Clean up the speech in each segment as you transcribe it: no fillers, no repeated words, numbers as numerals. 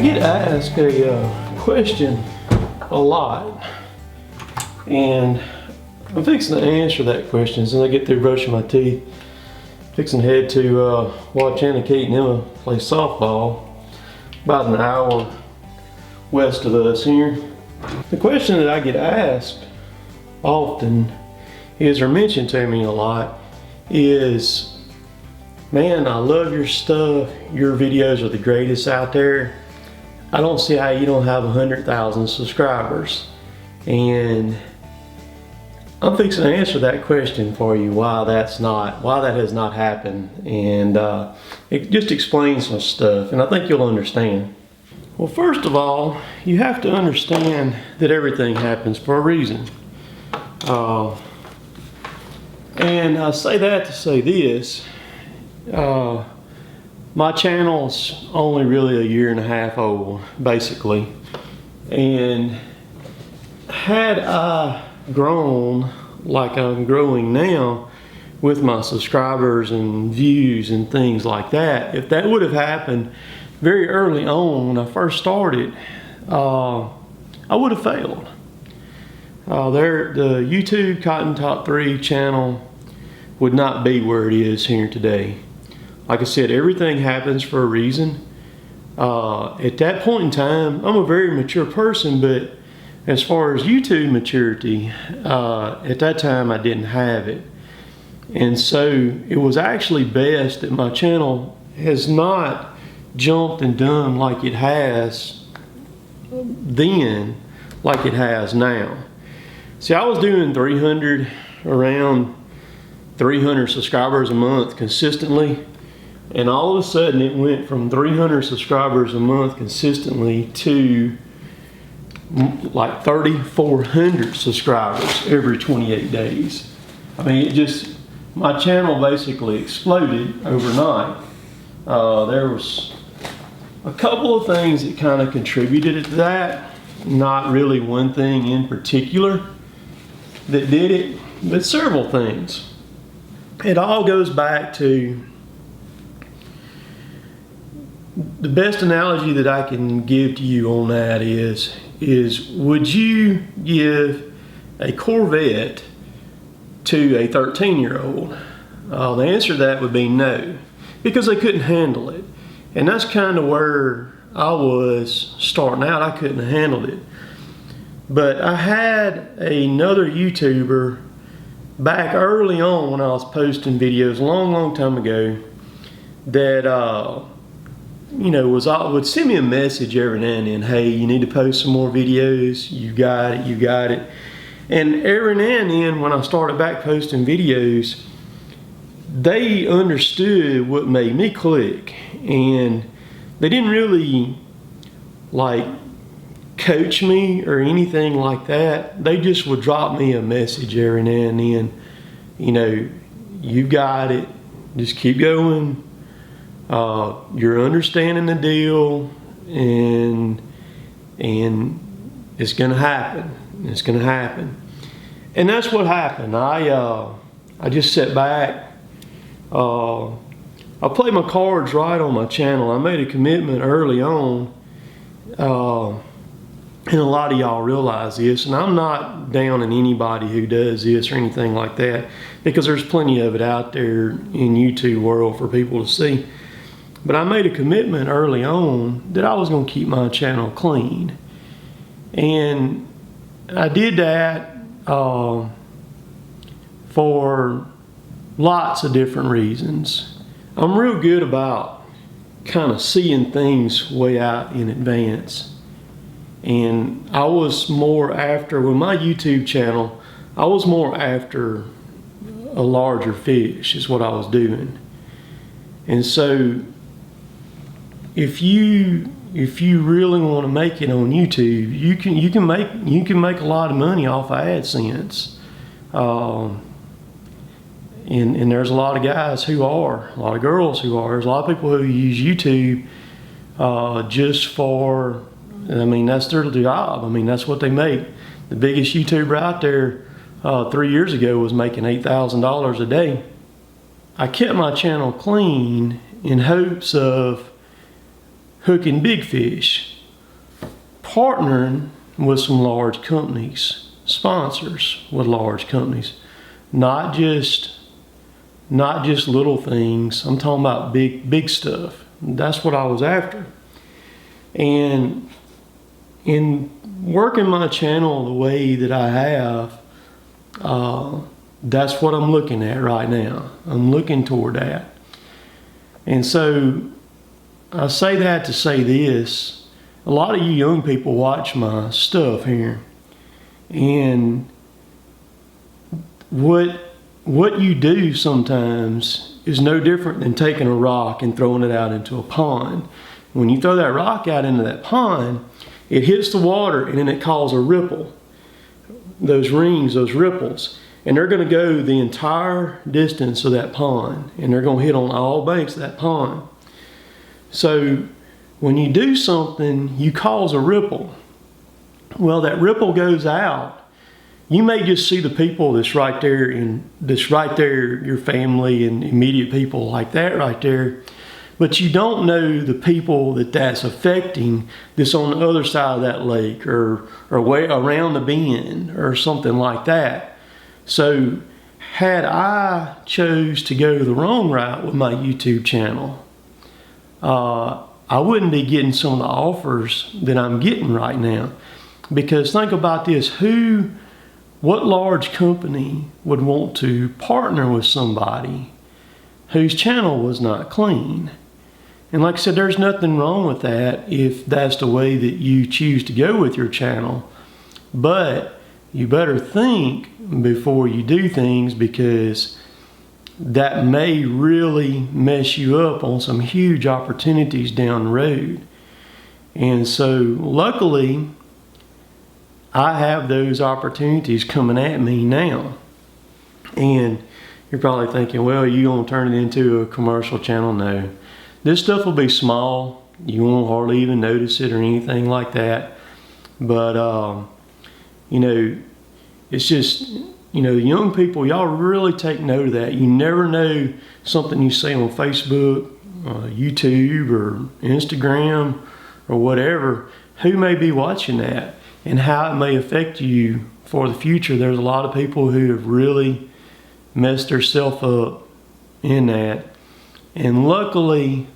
get asked a question a lot, and I'm fixing to answer that question as I get through brushing my teeth. Fixing to head to watch Anna, Kate, and Emma play softball about an hour west of us here. The question that I get asked often is, or mentioned to me a lot, is, man, I love your stuff. Your videos are the greatest out there. I don't see how you don't have 100,000 subscribers. And I'm fixing to answer that question for you, why that has not happened. And it just explains some stuff, and I think you'll understand. Well, first of all, you have to understand that everything happens for a reason. And I say that to say this. My channel's only really a year and a half old, basically. And had I grown like I'm growing now with my subscribers and views and things like that, if that would have happened very early on when I first started, I would have failed. The YouTube Cotton Top 3 channel would not be where it is here today. Like I said, everything happens for a reason. At that point in time, I'm a very mature person, but as far as YouTube maturity, at that time I didn't have it. And so it was actually best that my channel has not jumped and done like it has then, like it has now. See, I was doing around 300 subscribers a month consistently. And all of a sudden it went from 300 subscribers a month consistently to like 3,400 subscribers every 28 days. I mean, my channel basically exploded overnight. There was a couple of things that kind of contributed to that. Not really one thing in particular that did it, but several things. It all goes back to the best analogy that I can give to you on that is would you give a Corvette to a 13-year-old? The answer to that would be no, because they couldn't handle it. And that's kind of where I was starting out. I couldn't handle it. But I had another YouTuber back early on when I was posting videos a long time ago that would send me a message every now and then. Hey, you need to post some more videos. You got it. And every now and then when I started back posting videos, they understood what made me click. And they didn't really like coach me or anything like that. They just would drop me a message every now and then. You got it. Just keep going. You're understanding the deal, and it's gonna happen. It's gonna happen. And that's what happened. I just sat back. I played my cards right on my channel. I made a commitment early on, and a lot of y'all realize this, and I'm not down on anybody who does this or anything like that, because there's plenty of it out there in YouTube world for people to see. But I made a commitment early on that I was going to keep my channel clean. And I did that for lots of different reasons. I'm real good about kind of seeing things way out in advance. And I was more after, with my YouTube channel, I was more after a larger fish is what I was doing. And so if you really want to make it on YouTube, you can make a lot of money off of AdSense. And there's a lot of guys who are, a lot of girls who are. There's a lot of people who use YouTube just for, that's their job. That's what they make. The biggest YouTuber out there 3 years ago was making $8,000 a day. I kept my channel clean in hopes of hooking big fish. partnering with some large companies, sponsors with large companies, not just little things. I'm talking about big stuff. That's what I was after. And in working my channel the way that I have, that's what I'm looking at right now. I'm looking toward that. And so I say that to say this. A lot of you young people watch my stuff here. And what you do sometimes is no different than taking a rock and throwing it out into a pond. When you throw that rock out into that pond, it hits the water and then it causes a ripple. Those rings, those ripples. And they're going to go the entire distance of that pond. And they're going to hit on all banks of that pond. So when you do something, you cause a ripple. Well, that ripple goes out. You may just see the people that's right there, your family and immediate people like that right there. But you don't know the people that's affecting that's on the other side of that lake or way around the bend or something like that. So had I chose to go the wrong route with my YouTube channel, I wouldn't be getting some of the offers that I'm getting right now. Because think about this, what large company would want to partner with somebody whose channel was not clean? And like I said, there's nothing wrong with that if that's the way that you choose to go with your channel. But you better think before you do things, because that may really mess you up on some huge opportunities down the road. And so luckily, I have those opportunities coming at me now. And you're probably thinking, well, you gonna turn it into a commercial channel? No. This stuff will be small. You won't hardly even notice it or anything like that. But, it's just, young people, y'all really take note of that. You never know something you say on Facebook, YouTube, or Instagram, or whatever, who may be watching that and how it may affect you for the future. There's a lot of people who have really messed themselves up in that. And luckily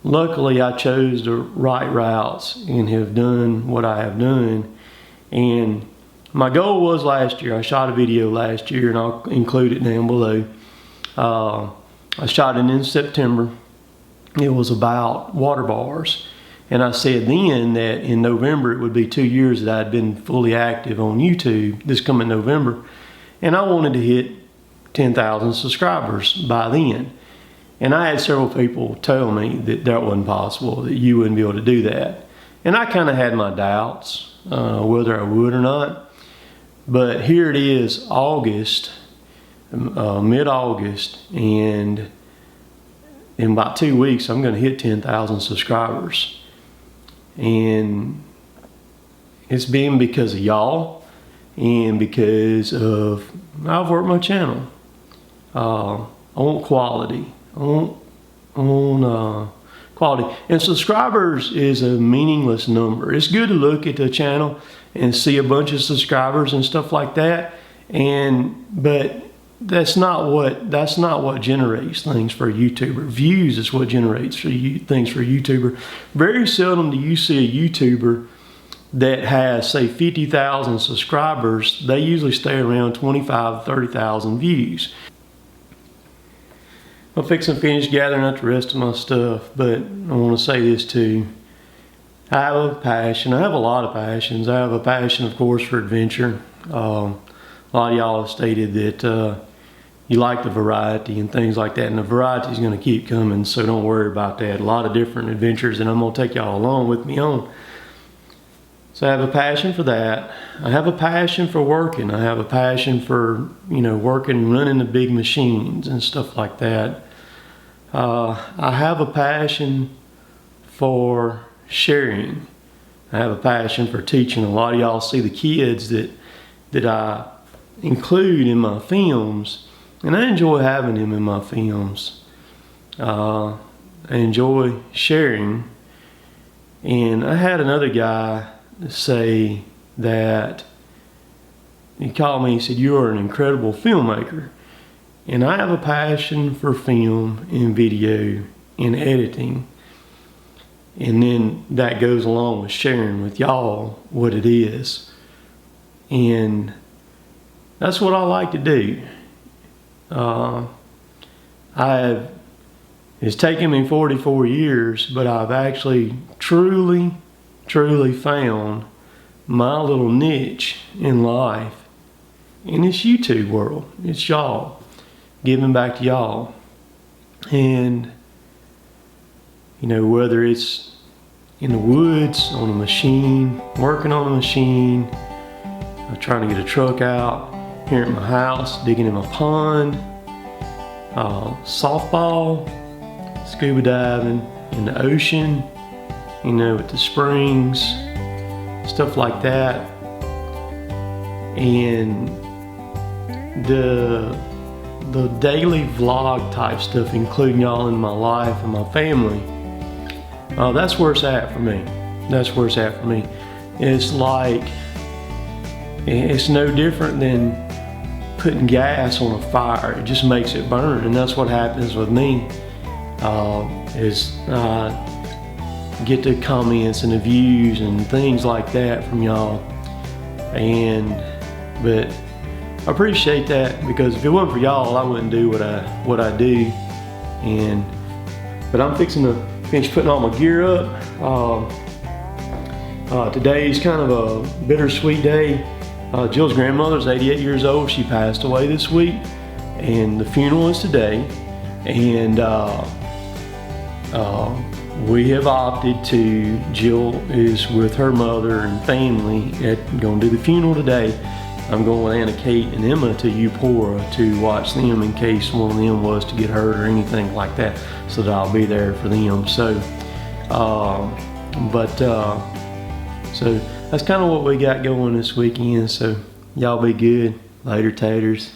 I chose the right routes and have done what I have done. And my goal was last year, I shot a video last year, and I'll include it down below. I shot it in September. It was about water bars. And I said then that in November it would be 2 years that I'd been fully active on YouTube, this coming November. And I wanted to hit 10,000 subscribers by then. And I had several people tell me that wasn't possible, that you wouldn't be able to do that. And I kind of had my doubts whether I would or not. But here it is, August, mid-August, and in about 2 weeks I'm going to hit 10,000 subscribers. And it's been because of y'all and because of I've worked my channel. I want quality. I want quality. And subscribers is a meaningless number. It's good to look at the channel and see a bunch of subscribers and stuff like that. But that's not what generates things for a YouTuber. Views is what generates things for a YouTuber. Very seldom do you see a YouTuber that has, say, 50,000 subscribers. They usually stay around 25,000 to 30,000 views. I'm fixing to finish gathering up the rest of my stuff, but I want to say this too. I have a passion. I have a lot of passions. I have a passion, of course, for adventure. A lot of y'all have stated that you like the variety and things like that, and the variety is going to keep coming, so don't worry about that. A lot of different adventures, and I'm going to take y'all along with me on. So I have a passion for that. I have a passion for working. I have a passion for, working, running the big machines and stuff like that. I have a passion for sharing. I have a passion for teaching. A lot of y'all see the kids that I include in my films, and I enjoy having them in my films. I enjoy sharing And I had another guy say that, he called me, he said, "You are an incredible filmmaker." And I have a passion for film and video and editing. And then that goes along with sharing with y'all what it is. And that's what I like to do. It's taken me 44 years, but I've actually truly found my little niche in life in this YouTube world. It's y'all, giving back to y'all. And whether it's in the woods, on a machine, working on a machine, trying to get a truck out, here at my house, digging in my pond, softball, scuba diving, in the ocean, at the springs, stuff like that. And the daily vlog type stuff, including y'all in my life and my family, that's where it's at for me. That's where it's at for me. It's like, it's no different than putting gas on a fire. It just makes it burn, and that's what happens with me. Is I get the comments and the views and things like that from y'all, but I appreciate that, because if it wasn't for y'all, I wouldn't do what I do. But I'm fixing to finish putting all my gear up. Today's kind of a bittersweet day. Jill's grandmother's 88 years old. She passed away this week, and the funeral is today. And we have opted to, Jill is with her mother and family, going to do the funeral today. I'm going with Anna Kate and Emma to Eupora to watch them in case one of them was to get hurt or anything like that, so that I'll be there for them. So so that's kind of what we got going this weekend. So y'all be good. Later, taters.